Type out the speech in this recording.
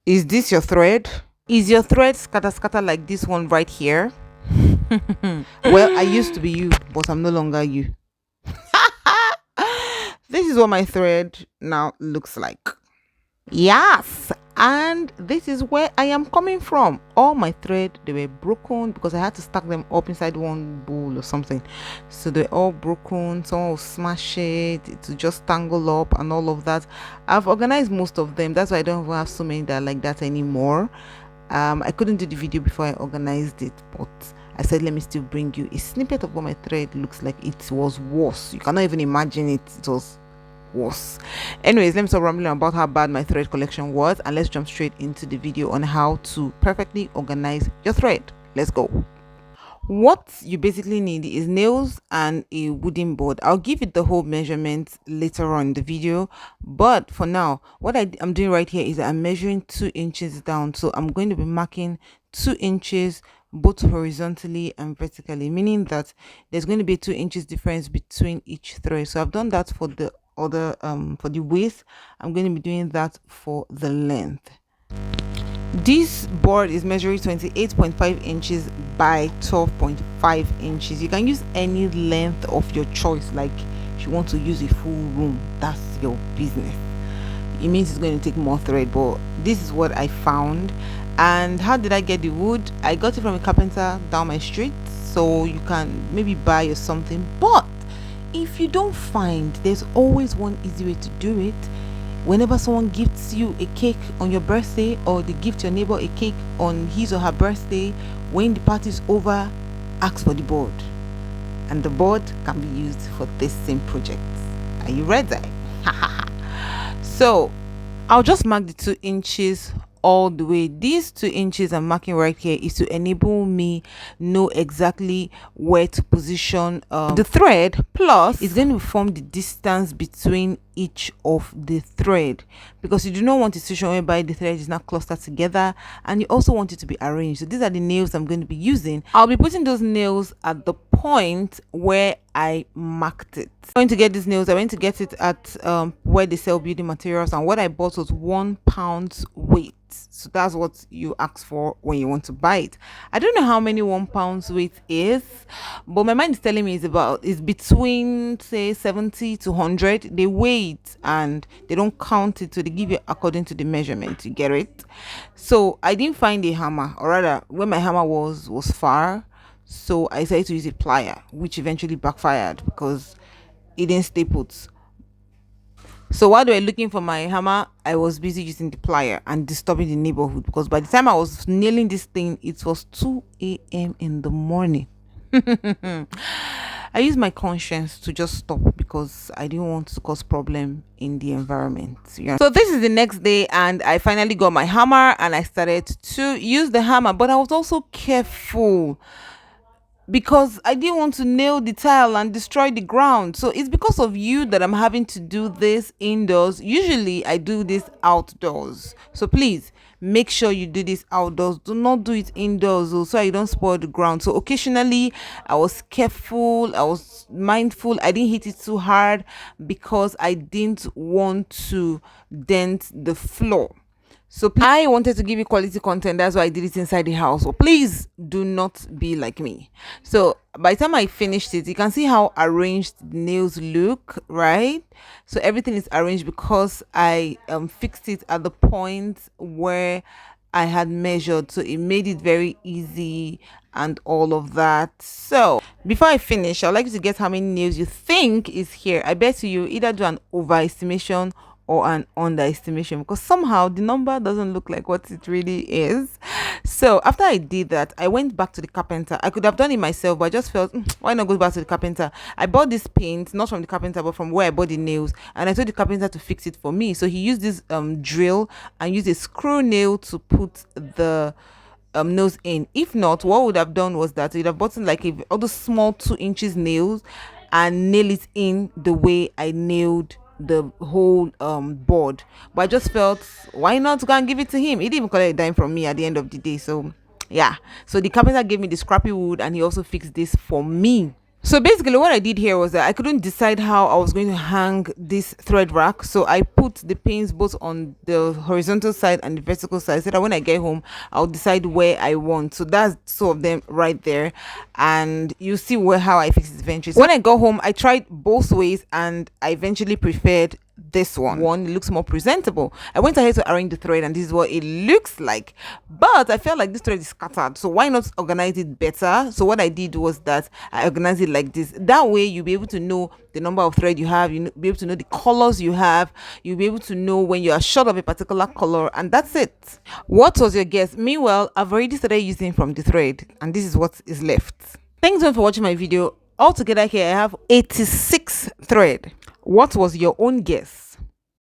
Is this your thread? Is your thread scatter like this one right here? Well, I used to be you, but I'm no longer you. This is what my thread now looks like. Yes, and this is where I am coming from. All my thread, they were broken because I had to stack them up inside one bowl or something, so they're all broken. Someone will smash it to just tangle up and all of that. I've organized most of them, that's why I don't even have so many that are like that anymore. I couldn't do the video before I organized it, but I said let me still bring you a snippet of what my thread looks like. It was worse, you cannot even imagine it. It was worse. Anyways, let me stop rambling about how bad my thread collection was, and let's jump straight into the video on how to perfectly organize your thread. Let's go. What you basically need is nails and a wooden board. I'll give it the whole measurement later on in the video, but for now what I'm doing right here is I'm measuring 2 inches down. So I'm going to be marking 2 inches both horizontally and vertically, meaning that there's going to be a 2 inches difference between each thread. So I've done that for the other for the width. I'm going to be doing that for the length. This board is measuring 28.5 inches by 12.5 inches. You can use any length of your choice. Like if you want to use a full room, that's your business. It means it's going to take more thread, but this is what I found. And how did I get the wood? I got it from a carpenter down my street, so you can maybe buy or something. But if you don't find, there's always one easy way to do it. Whenever someone gifts you a cake on your birthday, or they gift your neighbor a cake on his or her birthday, when the party is over, ask for the board, and the board can be used for this same project. Are you ready? So I'll just mark the 2 inches all the way. These 2 inches I'm marking right here is to enable me know exactly where to position the thread, plus it's going to form the distance between each of the thread, because you do not want a situation whereby the thread is not clustered together, and you also want it to be arranged. So these are the nails I'm going to be using. I'll be putting those nails at the point where I marked it. I'm going to get these nails. I went to get it at where they sell building materials, and what I bought was 1 pound weight. So that's what you ask for when you want to buy it. I don't know how many 1 pound weight is, but my mind is telling me it's between say 70 to 100. They weigh it and they don't count it, so they give you according to the measurement. You get it? So I didn't find a hammer, or rather where my hammer was far, so I decided to use a plier, which eventually backfired because it didn't stay put. So while they were looking for my hammer, I was busy using the plier and disturbing the neighborhood, because by the time I was nailing this thing, it was 2 a.m. in the morning. I used my conscience to just stop because I didn't want to cause problem in the environment. So this is the next day, and I finally got my hammer and I started to use the hammer, but I was also careful because I didn't want to nail the tile and destroy the ground. So it's because of you that I'm having to do this indoors. Usually I do this outdoors, so please make sure you do this outdoors. Do not do it indoors, so you don't spoil the ground. So occasionally I was careful, I was mindful, I didn't hit it too hard because I didn't want to dent the floor. So I wanted to give you quality content, that's why I did it inside the house. So please do not be like me. So by the time I finished it, you can see how arranged the nails look, right? So everything is arranged because I fixed it at the point where I had measured, so it made it very easy and all of that. So before I finish, I'd like you to guess how many nails you think is here. I bet you either do an overestimation or an underestimation, because somehow the number doesn't look like what it really is. So after I did that, I went back to the carpenter. I could have done it myself, but I just felt why not go back to the carpenter. I bought this paint not from the carpenter but from where I bought the nails, and I told the carpenter to fix it for me. So he used this drill and used a screw nail to put the nails in. If not, what would have done was that he'd have bought like all those small 2 inches nails and nail it in the way I nailed the whole board. But I just felt why not go and give it to him. He didn't even collect a dime from me at the end of the day. So yeah, so the carpenter gave me the scrappy wood and he also fixed this for me. So basically what I did here was that I couldn't decide how I was going to hang this thread rack, so I put the pins both on the horizontal side and the vertical side so that when I get home I'll decide where I want. So that's two of them right there, and you see where how I fix it eventually. So when I got home I tried both ways and I eventually preferred this one. It looks more presentable. I went ahead to arrange the thread and this is what it looks like, but I felt like this thread is scattered, so why not organize it better? So what I did was that I organized it like this. That way you'll be able to know the number of thread you have, you'll be able to know the colors you have, you'll be able to know when you are short of a particular color, and that's it. What was your guess? Meanwhile, I've already started using from the thread and this is what is left. Thanks for watching my video. Altogether here I have 86 thread. What was your own guess?